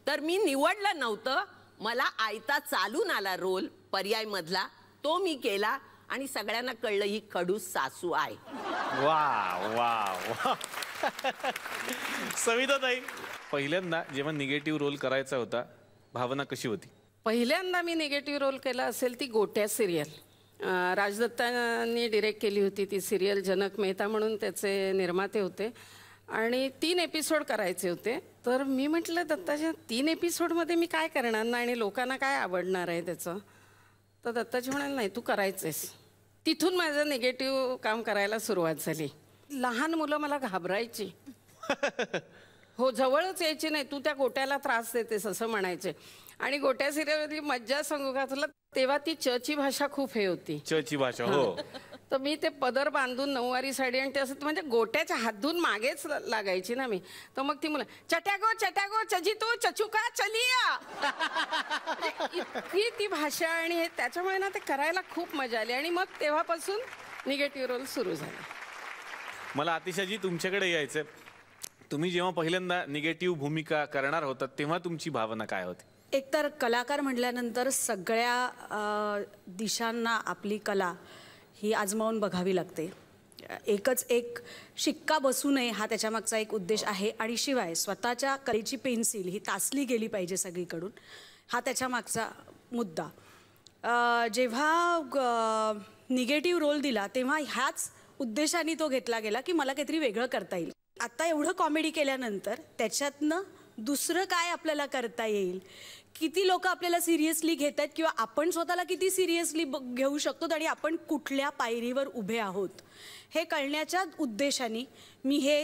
तर मी निवडलं नव्हतं, मला आयता चालून आला रोल पर्याय मधला, तो मी केला. आणि सगळ्यांना कळलं ही खडूस सासू आहे. वा वा वा. सविताताई, पहिल्यांदा जेव्हा निगेटिव्ह रोल करायचा होता, भावना कशी होती? पहिल्यांदा मी निगेटिव्ह रोल केला असेल ती गोट्या सिरियल. राजदत्तांनी डिरेक्ट केली होती ती सिरियल. जनक मेहता म्हणून त्याचे निर्माते होते आणि 3 एपिसोड करायचे होते. तर मी म्हटलं दत्ताच्या 3 एपिसोडमध्ये मी काय करणार ना, आणि लोकांना काय आवडणार आहे त्याचं. तर दत्ताजी म्हणाले नाही तू करायचेस. तिथून माझं निगेटिव्ह काम करायला सुरुवात झाली. लहान मुलं मला घाबरायची. हो, जवळच यायची नाही, तू त्या गोट्याला त्रास देतेस असं म्हणायचे. आणि गोट्या सिरियलमधली मज्जा सांगू का तुला, तेव्हा ती चची भाषा खूप हे होती. ची भाषा हो. तर मी ते पदर बांधून नऊवारी साडी आणि ते असं म्हणजे गोट्याच्या हातून मागेच लागायची ना मी. तर मग ती मुलं चट्यागो चजी तू चचुका चलिया इतकी ती भाषा आणि हे त्याच्यामुळे ना ते करायला खूप मजा आली आणि मग तेव्हापासून निगेटिव्ह रोल सुरू झाला. मला अतिशयजी तुमच्याकडे यायचंय. तुम्ही जेव्हा पहिल्यांदा निगेटिव्ह भूमिका करणार होता तेव्हा तुमची भावना काय होती? एकतर कलाकार म्हटल्यानंतर सगळ्या दिशांना आपली कला ही आजमावून बघावी लागते. एकच एक शिक्का बसू नये हा त्याच्यामागचा एक उद्देश आहे. आणि शिवाय स्वतःच्या कलेची पेन्सिल ही तासली गेली पाहिजे सगळीकडून, हा त्याच्यामागचा मुद्दा. जेव्हा निगेटिव्ह रोल दिला तेव्हा ह्याच उद्देशाने तो घेतला गेला की मला काहीतरी वेगळं करता येईल. आता एवढं कॉमेडी केल्यानंतर त्याच्यातनं दुसरं काय आपल्याला करता येईल, किती लोक आपल्याला सिरियसली घेत आहेत किंवा आपण स्वतःला किती सिरियसली घेऊ शकतो आणि आपण कुठल्या पायरीवर उभे आहोत हे कळण्याच्या उद्देशाने मी हे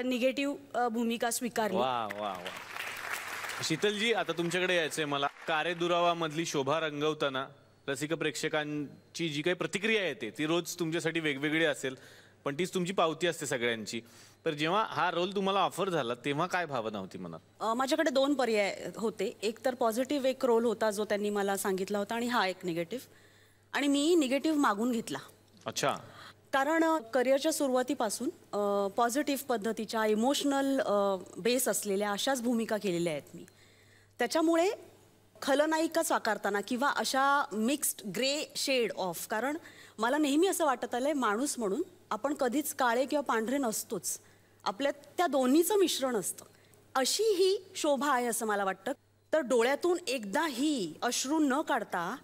निगेटिव्ह भूमिका स्वीकारली. वा वा वा. शीतलजी, आता तुमच्याकडे यायचंय मला. कारे दुरावा मधली शोभा रंगवताना रसिक प्रेक्षकांची जी काही प्रतिक्रिया येते ती रोज तुमच्यासाठी वेगवेगळी असेल, पण तीच तुमची पावती असते सगळ्यांची. तर जेव्हा हा रोल तुम्हाला ऑफर झाला तेव्हा काय भावना होती मनात? माझ्याकडे 2 पर्याय होते. एक तर पॉझिटिव्ह एक रोल होता जो त्यांनी मला सांगितला होता आणि हा एक निगेटिव्ह. आणि मी निगेटिव्ह मागून घेतला. अच्छा. कारण करिअरच्या सुरुवातीपासून पॉझिटिव्ह पद्धतीच्या इमोशनल बेस असलेल्या अशाच भूमिका केलेल्या आहेत मी. त्याच्यामुळे खलनायिका साकारताना किंवा अशा मिक्स्ड ग्रे शेड ऑफ, कारण मला नेहमी असं वाटत आलंय माणूस म्हणून आपण कधीच काळे किंवा पांढरे नसतोच, आपल्यात त्या दोन्हीचं मिश्रण असतं. अशी ही शोभा आहे असं मला वाटतं. तर डोळ्यातून एकदाही अश्रू न काढता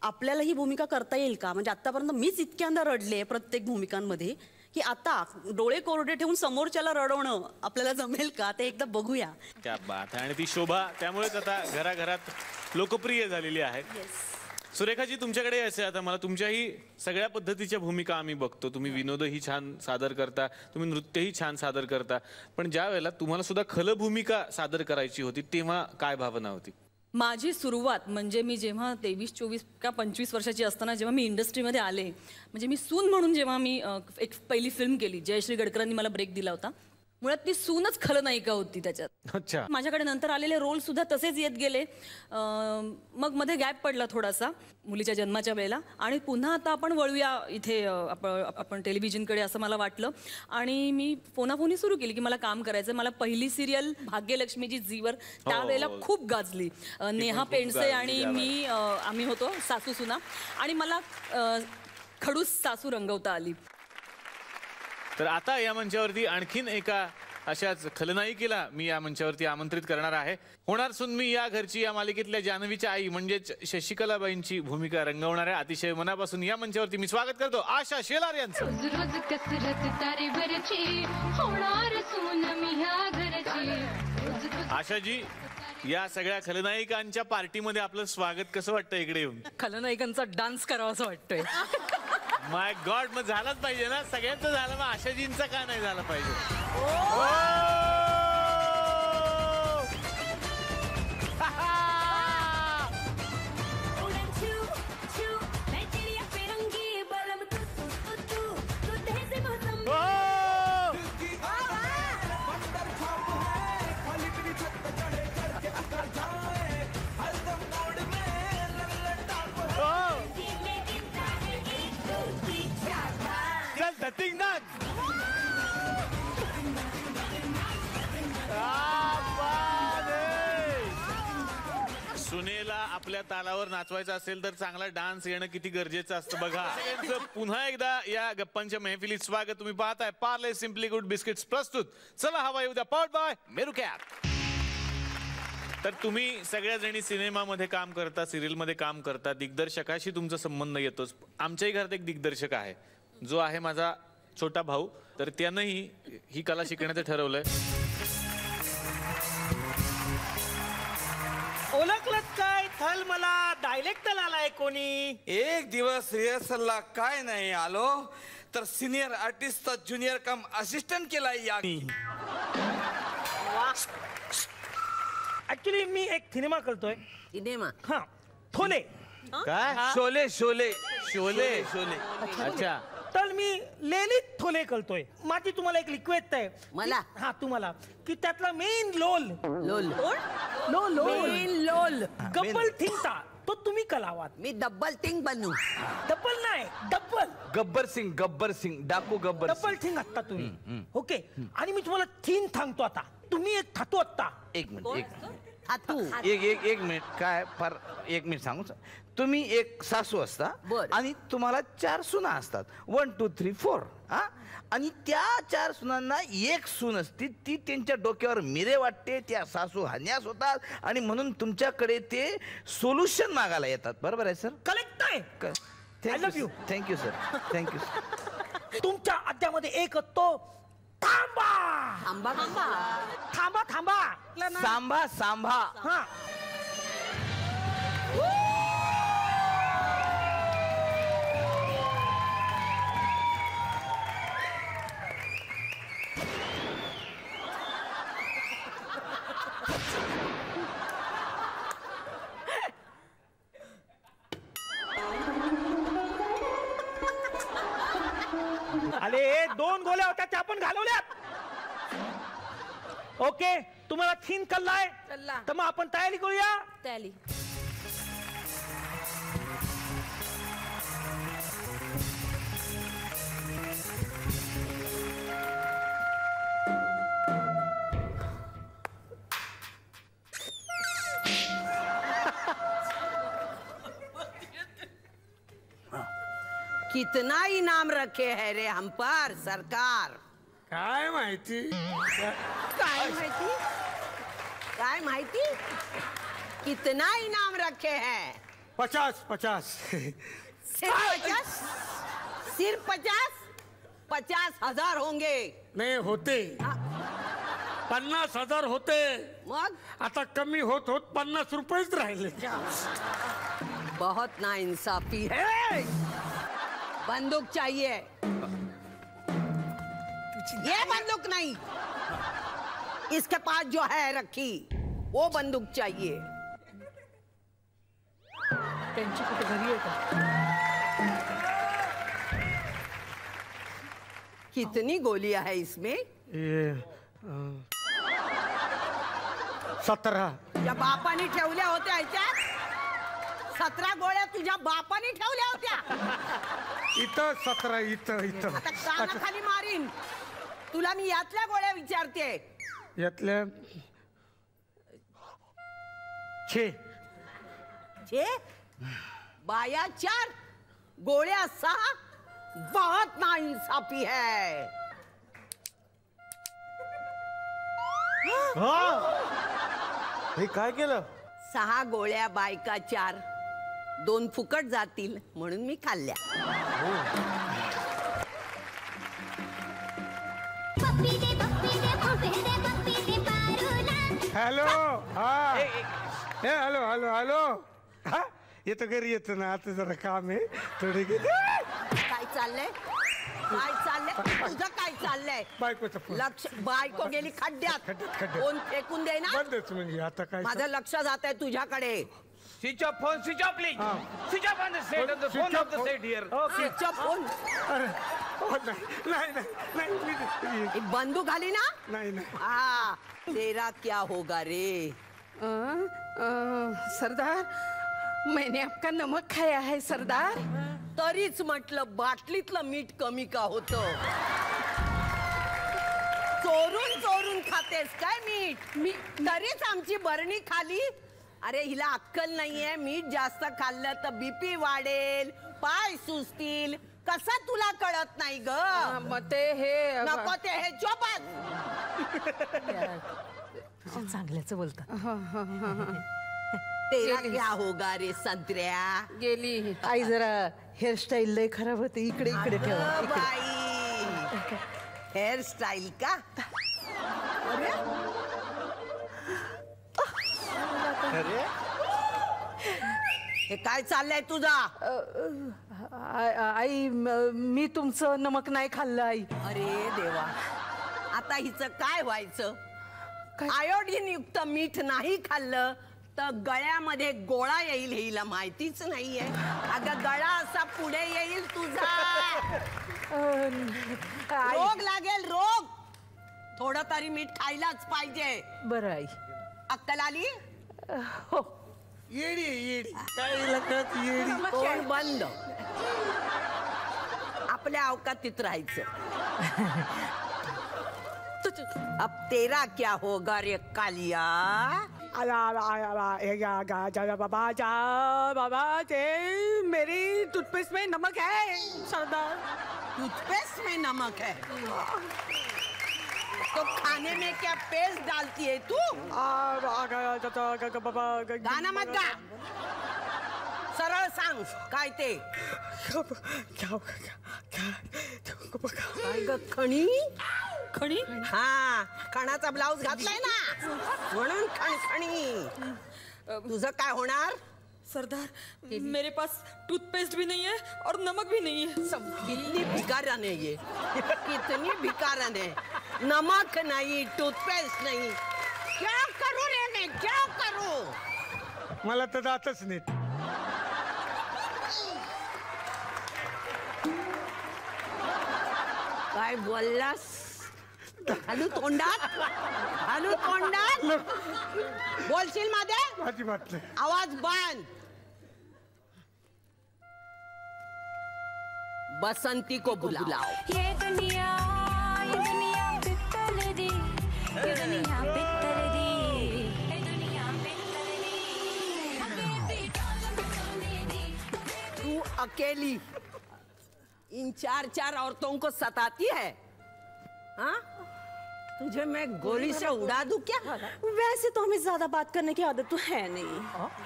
आपल्याला ही भूमिका करता येईल का? म्हणजे आतापर्यंत मीच इतक्यांदा रडले प्रत्येक भूमिकांमध्ये की आता डोळे कोरडे ठेवून समोरच्याला रडवणं आपल्याला जमेल का ते एकदा बघूया. क्या बात आहे. आणि ती शोभा त्यामुळेच आता घराघरात लोकप्रिय झालेली आहे. सुरेखाजी, तुमच्याकडे यायचं आता मला. तुमच्याही सगळ्या पद्धतीच्या भूमिका आम्ही बघतो. तुम्ही विनोदही छान सादर करता, तुम्ही नृत्यही छान सादर करता, पण ज्या वेळेला तुम्हाला सुद्धा खल भूमिका सादर करायची होती तेव्हा काय भावना होती? माझी सुरुवात म्हणजे मी जेव्हा 23, 24 का 25 वर्षाची असताना जेव्हा मी इंडस्ट्रीमध्ये आले, म्हणजे मी सून म्हणून जेव्हा मी एक पहिली फिल्म केली, जयश्री गडकरांनी मला ब्रेक दिला होता. मुळात ती सूनच खलनायिका होती त्याच्यात. अच्छा. माझ्याकडे नंतर आलेले रोल सुद्धा तसेच येत गेले. मग मध्ये गॅप पडला थोडासा मुलीच्या जन्माच्या वेळेला आणि पुन्हा आता आपण वळूया इथे आपण टेलिव्हिजनकडे असं मला वाटलं आणि मी फोनाफोनी सुरू केली की मला काम करायचं. मला पहिली सिरियल भाग्यलक्ष्मीची झीवर त्यावेळेला खूप गाजली. नेहा पेंडसे आणि मी आम्ही होतो सासू सुना आणि मला खडूस सासू रंगवता आली. तर आता या मंचावरती आणखीन एका अशाच खलनायिकेला मी या मंचावरती आमंत्रित करणार आहे. होणार सून मी या घरची या मालिकेतल्या जान्हवीच्या आई म्हणजेच शशिकलाबाईंची भूमिका रंगवणार आहे. अतिशय मनापासून या मंचावरती मी स्वागत करतो आशा शेलार यांचं. रोज कसरत तारेवरची होणार सून मी ह्या घरची. आशाजी, या सगळ्या खलनायिकांच्या पार्टीमध्ये आपलं स्वागत कसं वाटतं इकडे येऊन? खलनायिकांचा डान्स करावा असं वाटतंय. माय गॉड, मग झालाच पाहिजे ना, सगळ्यांचं झालं, मग आशाजींचा का नाही झाला पाहिजे? सुनेला आपल्या तालावर नाचवायचं असेल तर चांगला डान्स येणं किती गरजेचं असतं बघा. सगळ्यांचं पुन्हा एकदा या गप्पांच्या महफिलीत स्वागत. तुम्ही पाहताय पार्ले सिम्पली गुड बिस्किट्स प्रस्तुत चला हवा येऊ द्या पॉट बाय मेरू कॅप. तर तुम्ही सगळ्याजणी सिनेमामध्ये काम करता, सिरियलमध्ये काम करता, दिग्दर्शकाशी तुमचा संबंध येतोच. आमच्याही घरात एक दिग्दर्शक आहे जो आहे माझा छोटा भाऊ. तर त्यानंही ही कला शिकण्याचं ठरवलंय. ओळखलत काय थल मला डायलेक्टर आलाय कोणी? एक दिवस रिहर्सलला काय नाही आलो तर सिनियर आर्टिस्टचा ज्युनियर कम असिस्टंट केलाय यानी. ऍक्च्युली मी एक सिनेमा करतोय. सिनेमा? हा, थोले काय शोले शोले शोले शोले अच्छा तर मी लेलित थोले करतोय. माझी तुम्हाला एक रिक्वेस्ट आहे. मला? हा तुम्हाला की त्यातला main lol lol lol Gabbar थिंगता तो तुम्ही कलावात. मी डब्बल थिंग बनू. डब्बल नाही डब्बल गब्बर सिंग डाकू गब्बर डब्बल थिंग असता तुम्ही. ओके आणि मी तुम्हाला थीन सांगतो आता. तुम्ही एक थातो आत्ता. एक मिनिट हातू. एक मिनिट काय फार एक मिनिट सांगू तुम्ही एक सासू असता बरं. आणि तुम्हाला 4 सुना असतात 1 2 3 4 हा आणि त्या 4 सुनांना एक सून असती ती त्यांच्या डोक्यावर मिरे वाटते त्या सासू हन्यास होतात आणि म्हणून तुमच्याकडे ते सोल्युशन मागायला येतात. बरोबर आहे सर? कलेक्ट आहे. Thank you sir thank you. तुमच्या अड्ड्यामध्ये एक तो थांबा आंबा खांबा. थांबा थांबा सांभा सांभा. हा अरे 2 गोळ्या होत्या त्या पण घालवल्यात. ओके तुम्हाला थीन कल्लाय तर मग आपण तयारी करूया. तयारी. कितना इनाम रखे है रे हम पर सरकार. काय माहिती काय माहिती कितना इनाम रखे हैं. 50 सिर्फ 50,000 होंगे. नाही होते 50,000 होते. मग आता कमी होत 50 रुपयेच राहिले. बहुत नाइंसाफी है. बंदूक चाहिए. ये बंदूक नहीं इसके पास जो है रखी वो बंदूक चाहिए. त्यांची कुठे घरी आहे का? कितनी गोलियां है इसमें? 17. तुझ्या बापाने ठेवल्या होत्या ह्याच्यात. 17 गोळ्या तुझ्या बापाने ठेवल्या होत्या. इथं 17 इथं आता कानाखाली मारीन. तुला मी यातल्या गोळ्या विचारते. यातल्या 6. बाया 4 गोळ्या 6. बहुत नाइंसाफी है. हे काय केलं? 6 गोळ्या बायका 4. 2 फुकट जातील म्हणून मी खाल्ल्या. हॅलो हा हॅलो हा येतो घरी येतो ना आता जरा काम आहे थोडी. काय चाललंय तुझं काय चाललंय? बायकोचा फोन. लक्ष बायको गेली खड्ड्यात. फोन फेकून दे ना. बंदच म्हणजे आता काय माझं लक्ष जात आहे तुझ्याकडे. Switch off phone switch off please. Switch off on the set of the phone of the set here. Switch off phone. नाही बंदूक आली ना. नाही हाँ तेरा क्या होगा रे. सरदार मैंने आपका नमक खाया है सरदार. तरीच म्हटलं बाटलीतलं मीठ कमी का होतं. चोरून खातेस काय मीठ. मी तरीच आमची बरणी खाली. अरे हिला अक्कल नाहीये. मीठ जास्त खाल्लं तर बीपी वाढेल पाय सुचतील. कसं तुला कळत नाही ग. मग ते हे नको ते हे चोपात. चांगल्याच बोलता. तेरा क्या होगा रे संत्र्या. गेली. आई जरा हेअरस्टाईल लय खराब होते. इकडे ठेवा. अगं बाई हेअरस्टाईल का. अरे हे काय चाललंय तुझा. आई मी तुमचं नमक नाही खाल्लं आई. अरे देवा आता हिचं काय व्हायचं. आयोडीन युक्त मीठ नाही खाल्लं तर गळ्यामध्ये गोळा येईल हे हिला माहितीच नाहीये. अगं गळा असा पुढे येईल तुझा. रोग लागेल रोग. थोडं तरी मीठ खायलाच पाहिजे. बरं आई. अक्कल आली? हो. येडी येडी काय लग्नात येडी. तोंड बंद. आपल्या अवकातीत राहायचं. अब तेरा क्या होगा रे कालिया? बाबा ते मेरी टूथपेस्ट में नमक है सरदार. टूथपेस्ट में नमक है तो खाने में क्या पेस्ट डालती है तू? गाना मत गा. सरळ सांग काय ते. खणी खणी. हा खणाचा ब्लाउज घातलाय ना म्हणून खणखणी. तुझं काय होणार? सरदार मेरे पास टूथपेस्ट भी नहीं है और नमक भी नहीं है. कितनी भिकारण है ये. कितनी भिकारण है. नमक नहीं टूथपेस्ट नहीं. क्या करू रे मैं क्या करू? मला तर जातच नाही. काय बोललास? घालू तोंडात. घालू तोंडात. बोलशील मध्ये? अजिबात नाही. आवाज बंद. बसंती को बुलाओ. ये दुनिया पित्तल दी, ये दुनिया पित्तल दी, ये दुनिया पित्तल दी. तू अकेली इन 4 औरतों को सताती है. हाँ? तुझे मैं गोली से उड़ा दूं क्या? वैसे तो हमें ज्यादा बात करने की आदत तो है नहीं.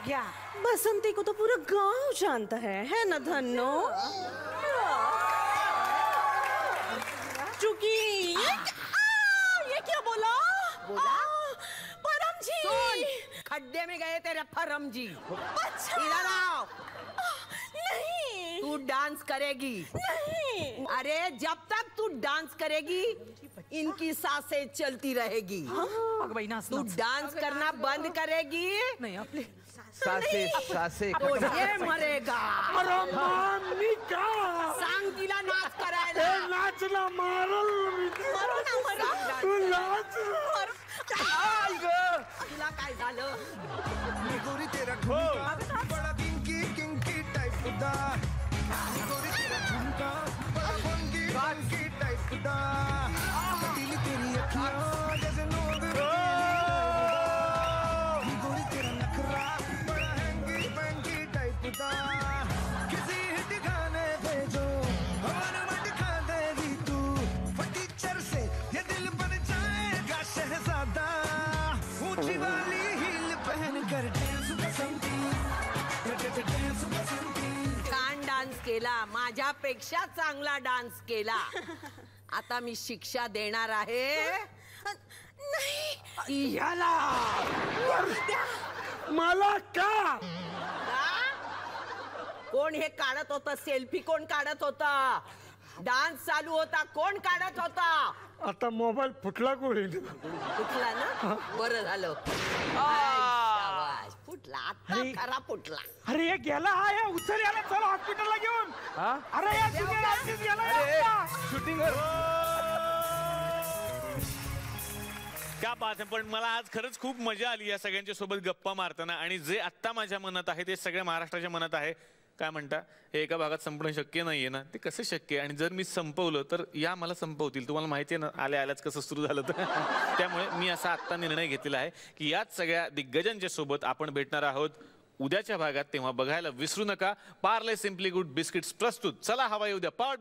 क्या? बसंती को तो पूरा गांव जानता है ना धन्नो? चुकी. ये क्या बोला? परम जी. सुन, खड्डे में गए तेरे फरम जी. इधर आओ. नहीं. तू डांस करेगी. नहीं. अरे जब तक तू डांस करेगी इनकी सांसें चलती रहेगी. तू डांस करना बंद करेगी नाही आपले सासे तो ये मरेगा. अरे मामी का सांग तिला नाच करायला. नाचला मारल मी. मरो ना मरो. तू नाच. तुला काय झालं? गोरी तेरा ठुमका बड़ा किंकी किंकी टाइप दा. गोरी तेरा ठुमका बड़ा फंकी फंकी टाइप दा. दिल तेरी अखियां जैसे नोद. गोरी तेरा नखरा बड़ा हैंगी फैंकी टाइप दा. किसी हिट गाने भेजो हमारे मत खा देगी तू. फटीचर से ये दिल बन जाएगा शहजादा. ऊंची वाली हील पहन कर डांस बसंती. डांस बसंती. छान डान्स केला. माझ्यापेक्षा चांगला डान्स केला. आता मी शिक्षा देणार आहे. नहीं. याला मला का? कोण हे काढत होतं? सेल्फी कोण काढत होता? डान्स चालू होता. कोण काढत होता? आता मोबाईल फुटला गोळीने. फुटला ना? बरं झालं. शाबास. फुटला आता खरा फुटला. अरे हे गेला हा या उचल याला चल हॉस्पिटलला घेऊन. अरे या गेला शूटिंग. क्या बात आहे. पण मला आज खरंच खूप मजा आली या सगळ्यांच्या सोबत गप्पा मारताना. आणि जे आत्ता माझ्या मनात आहे ते सगळ्या महाराष्ट्राच्या मनात आहे. काय म्हणता, हे एका भागात संपणं शक्य नाहीये ना. ते कसं शक्य आहे? आणि जर मी संपवलं तर या मला संपवतील. तुम्हाला माहिती आहे ना आल्या आल्याच कसं सुरू झालं तर. त्यामुळे मी असा आत्ता निर्णय घेतलेला आहे की याच सगळ्या दिग्गजांच्या सोबत आपण भेटणार आहोत उद्याच्या भागात. तेव्हा बघायला विसरू नका. पार्ले सिम्पली गुड बिस्किट्स प्रस्तुत चला हवा येऊ द्या पार्ट